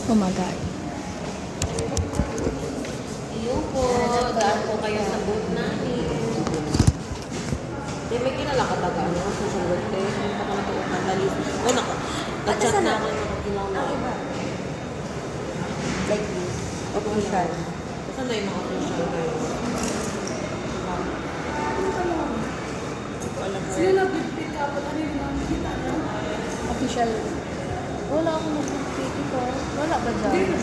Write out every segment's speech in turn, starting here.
Oh my God. Iyo po, daan po kayo sa booth namin. Di, may kilala ka taga, ano? Social work day. Hindi pa ka natuot ng dalis. O, nag-chat na ako yung kilala. Like this. Official. Saan na yung mga official kayo? Sino nag-pick up? Ano yung mga nakita niya? Official. Wala akong nag-pick ko. Wala ba dyan?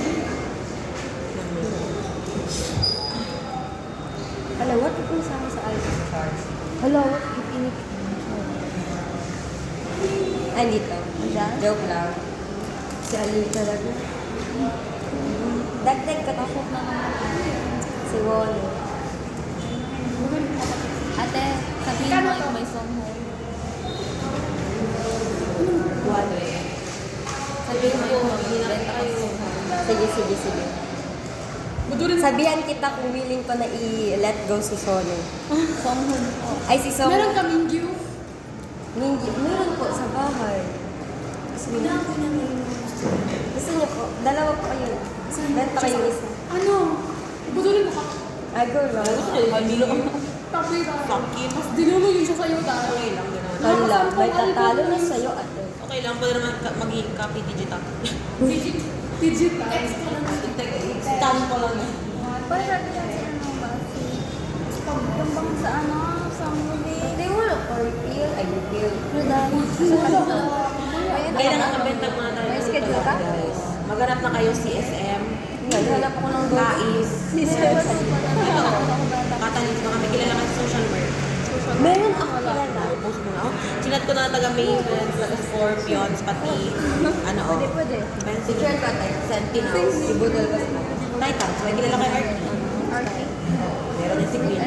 Hala, what if masama sa album charts? Hello, what if inip? Ay, dito. Diyan? Joke lang. Si Ali talaga. Dagdag ka Takot na naman. si Wally. Ate, sabihin mo yung may song mo. Wally. Sabihin mo yung magbibenta ka song mo. Sige. Sabihan kita kung willing ko na i-let go si Solo. Song mo. Ay, si Solo. Meron kaming view. Meron po sa bahay. Gusto niyo po? Dalawa po kayo. Benta kayo isa. Ano? Budulin mo ka. Ay, go lang. Tapos ka. Sakin. Tapos dinuluyin siya sa'yo dahil. Okay lang, gano'n. Hala, may tatalo na sa'yo, ate. Okay lang, pwede naman maging copy digital. Digit. Stand ko lang yan. Parang sabi lang sa ano ba? Pagkambang sa ano, sa movie. Hindi mo na for real. Ay, real. Kailangan mabenta muna tayo. May schedule ka? Guys. Maghanap na kayo CSM. Naghanap ako ng Kais. Ito. Katalis ko kami. Kilala ka sa social work. Meron ako kilala. Post mo na ako. Sinat ko na taga Maylands, taga Scorpions, pati ano o. Pwede. Pencil. Si Chen Patay. Sentinels. Si Budol ka sa Titans. May kilala kay Art. Meron din si Queen.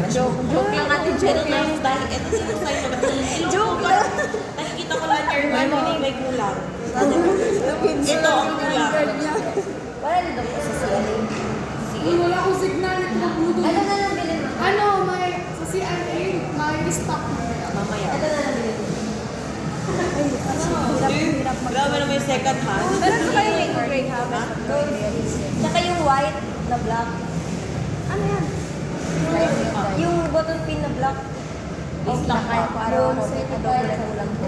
Joke lang natin. Joke lang. Dahil ito sino sa'yo na ba? Joke lang. Nakikita ko lang your man. May kulang. Ito ang kulang. Wala dito po sa CLA. Uy, wala akong signal. Ito ang budol. Ano na lang bilhin mo? Ano, may sa CIA, may stock na. Mamaya. Ano na lang bilhin mo? Grabe naman yung second hand. Meron pa kayo may gray ha? Tsaka yung white na black. Ano yan? Yung button pin na black. Is lang kaya ko araw-araw. Double kulang ko.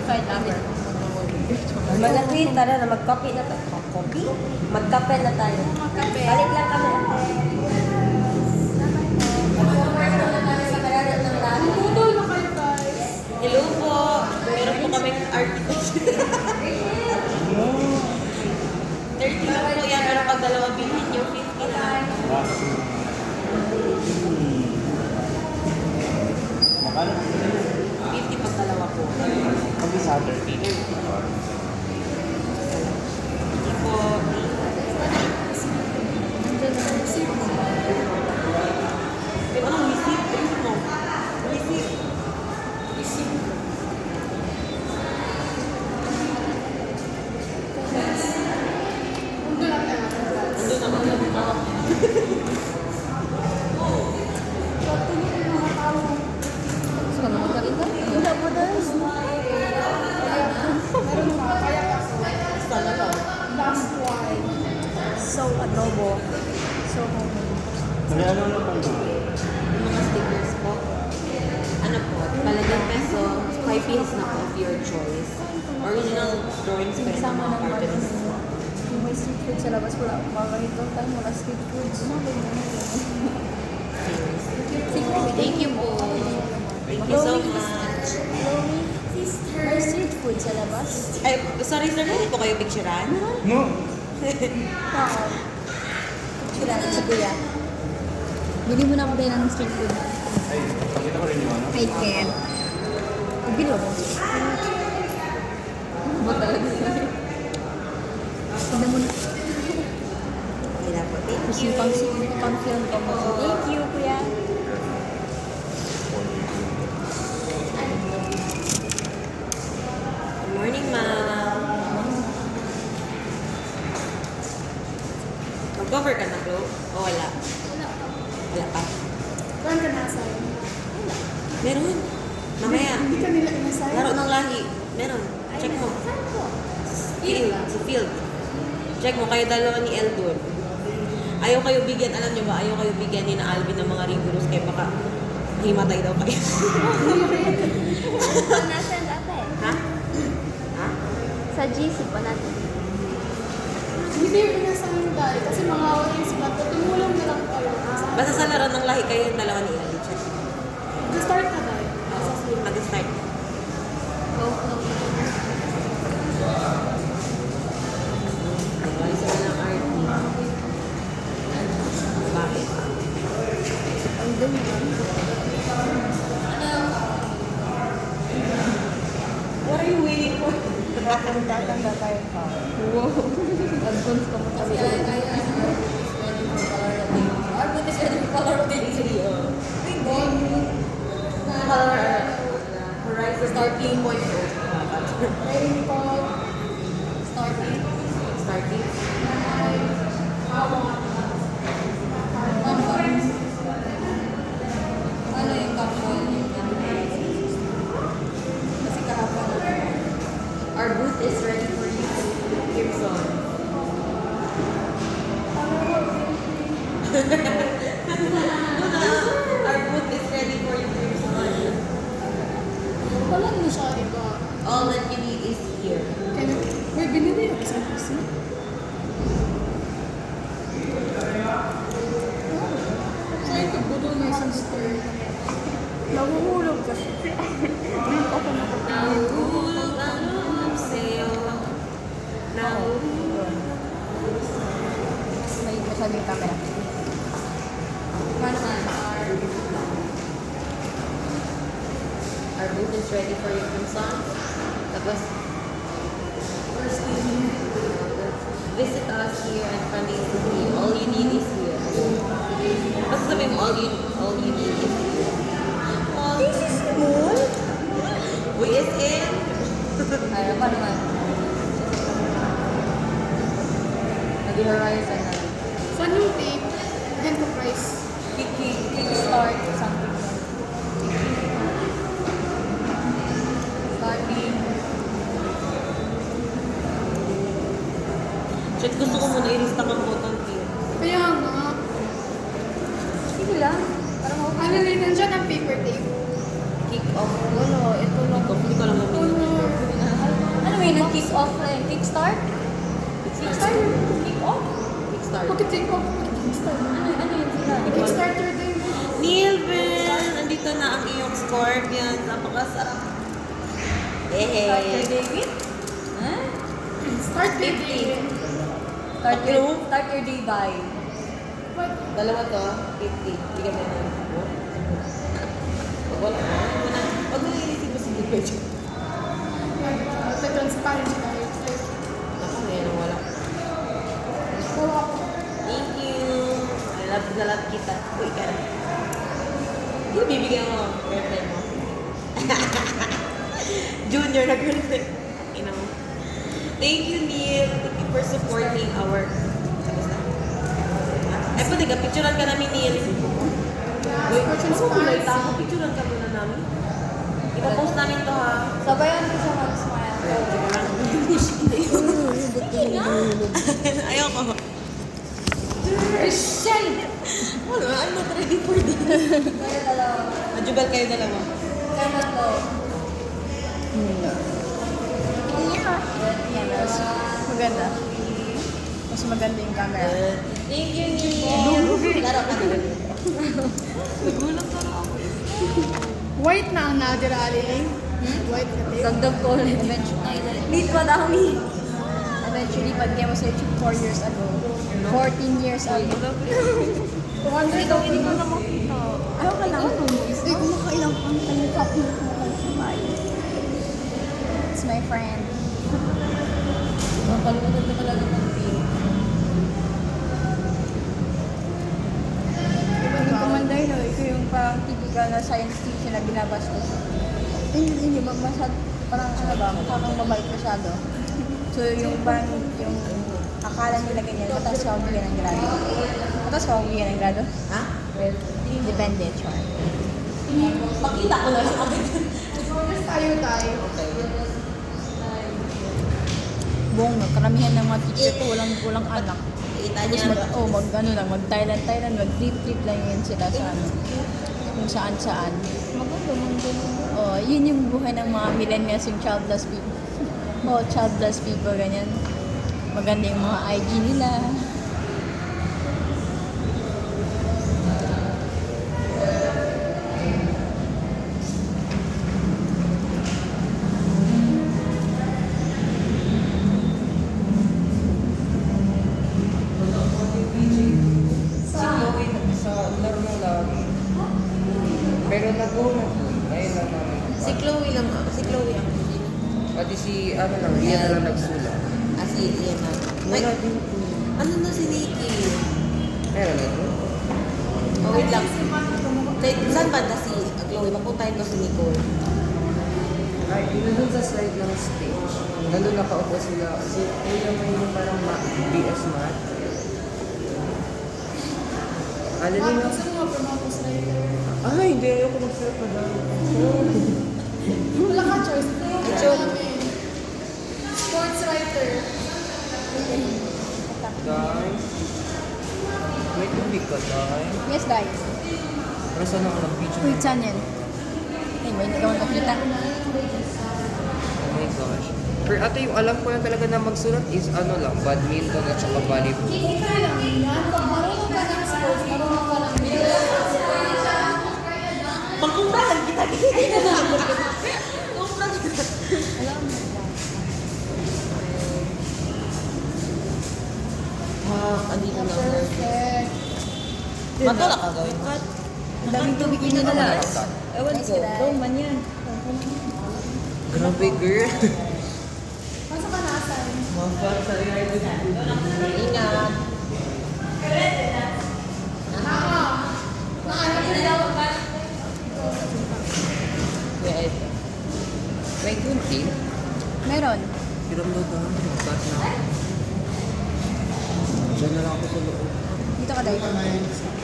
Kahit namin. Malapit, tara na, mag-copy na tayo. Copy? Mag-kape na tayo. Magkape. Balik lang kami. Mag-forward na kami sa kalaran ng lahat. Budol na kayo, guys. Hello po. Meron po kaming article. 30 lang po yan. Pero pag dalawa bilhin nyo, 50 lang. Makano? 50 pag dalawa po. Kami Saturday. Hindi po. Anong receipt? Ayun mo. Receipt. Budol lang tayo. Andun naman. Patuloy yung mga tao. Gusto ka na magkarita? Wala po dahil. Meron pa, kaya kaso. Sana to. That's why. So adobo. So homemade. May ano pang Yung mga stickers po. Ano po? Talagang peso. 5 pieces na po of your choice. Original drawings pa rin ng mga cartoons. Yung may street food sa labas, wala akong makakita. Tayo wala street food. Thank you po. Thank you so much. May street food sa labas? Ay, sorry sir, hindi po kayo picturean? No! Oo. Sila na si Kuya. Bili mo na ako din ng street food. Ay, pakita ko rin yung ano. I can. Bili mo. Ba talaga? Tignan mo na. Okay na po. Thank Tapos you. yung pang-film ko mo. Thank you, Kuya. Good morning, ma'am. Mag-cover ka na, bro? O wala? Wala pa. Saan ka nasa? Meron. Mamaya. Hindi ka nila inasaya. Laro ng lahi. Meron. Check mo. Si Field. Check mo, kayo dalawa ni Eldon. Ayaw kayo bigyan, alam niyo ba, ayaw kayo bigyan ni na Alvin ng mga rigorous kaya baka himatay daw kayo. Nasaan dati? Ha? Ha? Sa GC pa natin. Hindi yung inasaya dahil kasi mga awin sila. Tumulong na lang kayo. Basta sa laro ng lahi kayo yung dalawa ni Ellie. Check. Start na tayo. Nag-start. Isa na lang RT. Bakit? What are you waiting for? Magtatanda tayo pa. Wow. Advance ka mo kami. Horizon Starting Point. Training ko. Starting. Ano yung couple? Kasi kahapon. Our booth is ready for you. Gibson. Our booth is ready for you, Gibson. Wala na siya, diba? All that you need is here. Kaya, may binili yung isang kasi. Trying to budol na isang store. Nahuhulog kasi. Nahulog ang loob sa'yo. Nahulog. May masyado yung camera. Our booth is ready for you, Gibson. Tapos, visit us here at Panay City. All you need is here. Basta sabihin mo, all you need is here. This is small. We is in. Ay, pa naman. Nag-horizon na. Saan yung tape? Ganito price. Kickstart something. Starting. Chat, gusto ko muna i-restart ang button here. Kaya nga. Sige lang. Parang okay. Ano rin, nandiyan ang paper tape. Kick off. Wala, ito lang. Hindi ko lang mamili. Ano may nag-kick off na yun? Kickstart? Kickstart? Kick off? Kickstart. Bakit take off? Ano yun sila? Kickstarter din. Nilben! Nandito na ang iyong scorpion. Napakasarap. Start your Eh, day with? Huh? Start with 50. Start your day by? What? Dalawa to, 50. Bigyan mo na. Wala. Huwag mo i-receive mo si Gilbert. The transparency tayo. Ako, ngayon wala. Follow up. Thank you. I love kita. Uy, ka na. Hindi, bibigyan mo. Girlfriend mo. Junior na girlfriend. Ina mo. Thank you, Neil. Thank you for supporting our... Ay, pwede ka. Picturean ka namin, Neil. Wait, kulay tayo. Picturean ka muna namin. Ipapost namin to, ha? Sabayan ko siya mag-smile. Ayoko. Shell! Ano, I'm not ready for this. Kaya dalawa. Najugal kayo dalawa. Kaya na to. Yes. Maganda. Mas maganda yung camera. Thank you, Neil. Laro ka na. Nagulat ka na ako. White na ang Nadir Ali. White na tape. Dagdag ko ulit. Need pa dami. Eventually, pag game was 4 years ago. 14 years ago. 200 daw hindi ko na makita. Ayaw ka lang. Hindi ko makailang pang talipap na It's my friend. Nakalimutan ko talaga ng pink. Yung commander, no, ito yung parang typical na science teacher na binabastos. Hindi, masyado, parang ano ba, parang mabait masyado. So yung parang, yung akala nila ganyan, mataas ka bigyan ng grado. Mataas ka bigyan ng grado? Ha? Well, depende, char. Pakita ko lang agad. Focus tayo tayo. Buong karamihan ng mga teacher ko walang anak. Kita Tapos niya. mag Thailand, mag trip lang yun sila sa ano, kung saan. Oh, yun yung buhay ng mga millennials, yung childless people. Oh, childless people, ganyan. Maganda yung mga IG nila. Sa laro ng lagi. Pero nag-una po. Ngayon lang namin. Si Chloe lang, si Chloe ang Pati si, ano lang, Rian na lang nagsulat. si Ian na. Ay, Wala din po. ano na si Nikki? Meron na po. Oh, wait lang. Saan banda si Chloe? Papuntahin ko si Nicole. Ay, yun dun sa side ng stage. Nandun nakaupo sila. Si Kuya may yung parang BS Math. Ano din yung... Gusto mo ma-promote sa writer? Ay, hindi. Ayoko mag-serve pa lang. Wala ka choice. Ito Joke. namin. Sports writer. Guys. May tubig ka, guys. Yes, guys. Pero saan ako ng-video? Wait, saan yan? Ay, may hindi ka nakita. Oh my gosh. Pero ate, yung alam ko lang talaga na magsulat is ano lang, badminton at saka volleyball. Kikita lang yan. Pag marunong ka ng sports, marunong ka ng Magkumprahan kita. Kumprahan kita. Andito na. perfect. Matulak ka gawin. Cut. Ang daming tubig yun nila. Ewan ko. Roman yan. Grabe, girl. Masa ka nasan? Ingat. Kuya Ed. May kunti. Meron. Pero mo ba? Magkas na ako. Diyan na lang ako sa loob. Dito ka dahil.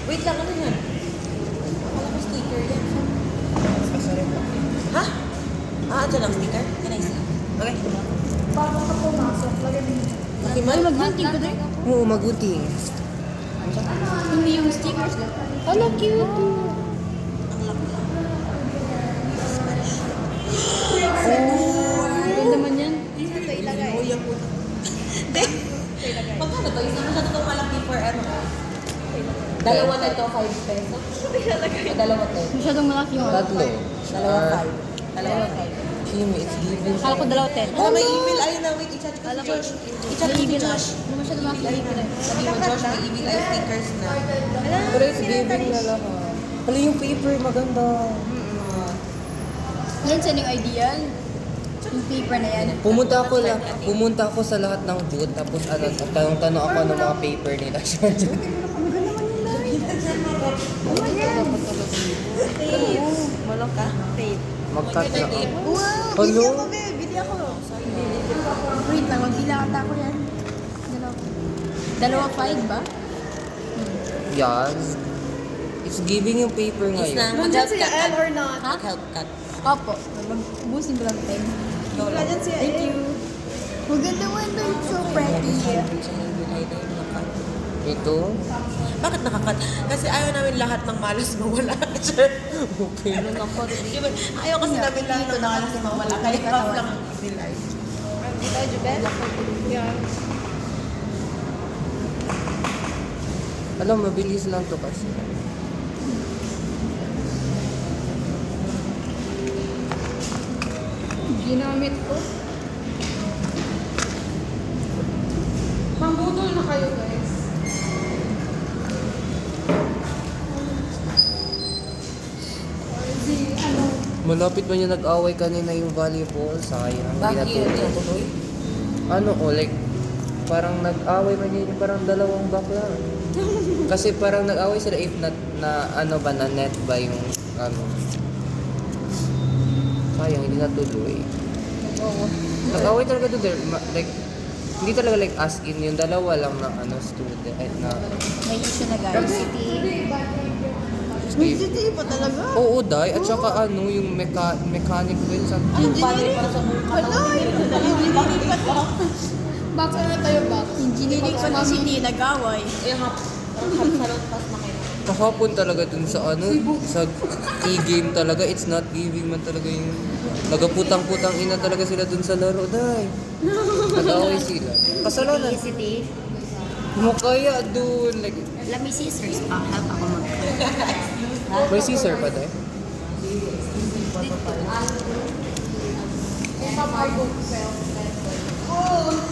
Wait lang, ano yan? Akala ko sticker yan. Ha? Dyan ang sticker? Can I see? Okay. Bago ka pumasok, lagyan mo. Okay, Ay, man. mag-hunting ko dahil. Oo, maguting. Hindi yung stickers lang. Ano, cute. Ang laki lang. Ganda naman yan. Uy, ang puto. Hindi. Magkano to? Isa masyado itong malaki for ano? Dalawa na ito, 5 pesos. Dalawa to. Masyadong malaki yun. Tatlo. Dalawa 5. Dalawa 5. Kimi, it's giving. Akala ko dalawa 10. Oh, may evil eye na. Wait, i-chat ko si Josh. I-chat ko si Josh. Masyadong malaki. Sabi mo, Josh, may evil eye stickers na. Pero it's giving na lang. Pala yung paper, maganda. Yan saan yung idea? Yung paper na yan. Pumunta ako sa lahat ng booth, tapos ano, tanong-tanong ako ng mga paper nila. Malok ka? Tape. Mag-cut na ako. Wow! Ano? Bili ako, be. Bili ako. Wait lang, magbila ata ako yan. Dalawa 5 ba? Yan. It's giving yung paper Is ngayon. na Nandyan mag-help siya cut. L or not? Ha? Mag-help cut. Opo. Mag-busin ko lang time. Go lang. Nandyan siya Thank you. Maganda mo ito. It's so pretty. Ito? Bakit nakakat? Kasi ayaw namin lahat ng malas mawala. Okay. Diba? Ayaw kasi namin lahat ng malas mawala. Kaya half lang ang evil eye. Dito, Jubel? Yeah. Alam, mabilis lang to kasi. Ginamit ko. Pambudol na kayo, guys. Malapit pa niya nag-away kanina yung volleyball. Sayang. Bakit Hindi yun? natuloy. Tutuloy? Ano, like, parang nag-away man yun, parang dalawang bakla. Kasi parang nag-away sila if na ano ba, na net ba yung, ano. Sayang, hindi natuloy. Nag-away talaga doon, like, hindi talaga like as in, yung dalawa lang na ano, student, na May issue na guys. May CCTV pa talaga. Oo, Day. At saka ano, yung mechanic with something. Bagay para sa mukha. Wala, engineering pa to. Back na tayo back. Engineering pa to si Tina, nag-away. Yung parang salon pas na kayo. Kahapon talaga dun sa ano, sa e-game talaga, it's not giving man talaga yung nagaputang-putang ina talaga sila dun sa laro, Day. Nag-away sila. Kasalanan. City. Mo kaya dun, like, Let me see, sir. Help ako mag... may scissor pa, Day?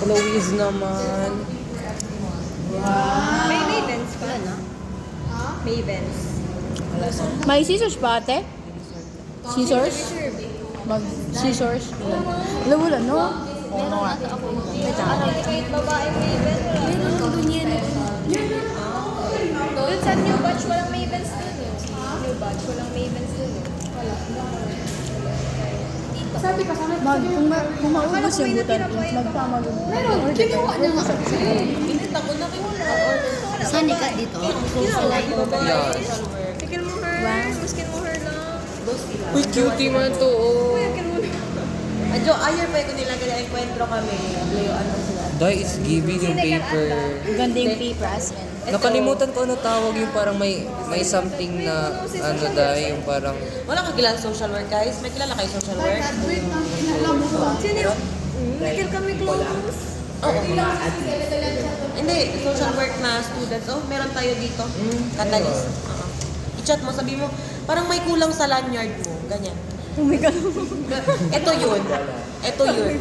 Louise naman. May Mavens pala, no? Mavens. May scissors pa, ate? Scissors? Scissors? Wala, no? Oo nga. Kahit babae Maven, wala. Meron ko dun yan. Doon sa new batch, walang Mavens dun eh. New batch, walang Mavens dun eh. Wala. Sabi ka sa Kung maubos yung butan, magpamag. meron, kinuha niya nga. Pinita ko na kinuha. Saan ka dito? Socialite? Yeah. Sikil mo her, muskin mo her lang. Uy, cutie man to, oh. Adyo, ayaw pa yung nila kaya enkwentro kami. Layuan na sila. Day, it's giving yung paper. Ganda yung paper as in. Nakalimutan ko ano tawag yung parang may something na ano Day, yung parang Wala ka kilala social work, guys? May kilala kayo social work? Graduate ng inalam mo ba? Sino? Sikil kami close. Oo. Hindi, social work na students. Oh, meron tayo dito. Catalyst. Oo. I-chat mo, sabi mo, parang may kulang sa lanyard mo. Ganyan. Oh my God. Ito yun. Ito yun.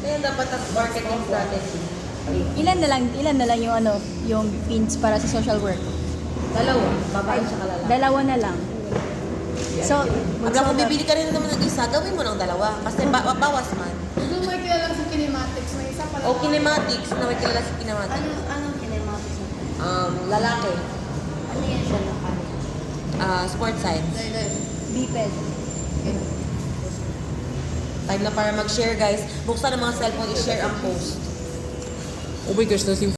Kaya dapat ang marketing strategy. Ilan na lang yung ano, yung pins para sa social work? Dalawa. Babae siya kalala. Dalawa na lang. So, Pag kung bibili ka rin naman ng isa, gawin mo ng dalawa. Kasi bawas man. Doon may kilala sa kinematics, may isa pala. O kinematics, na may kilala sa kinematics. Anong kinematics? Lalaki. Ano yan siya na Sports science. BPED. Time na para mag-share, guys. Buksan ang mga cellphone, i-share ang post. oh my gosh,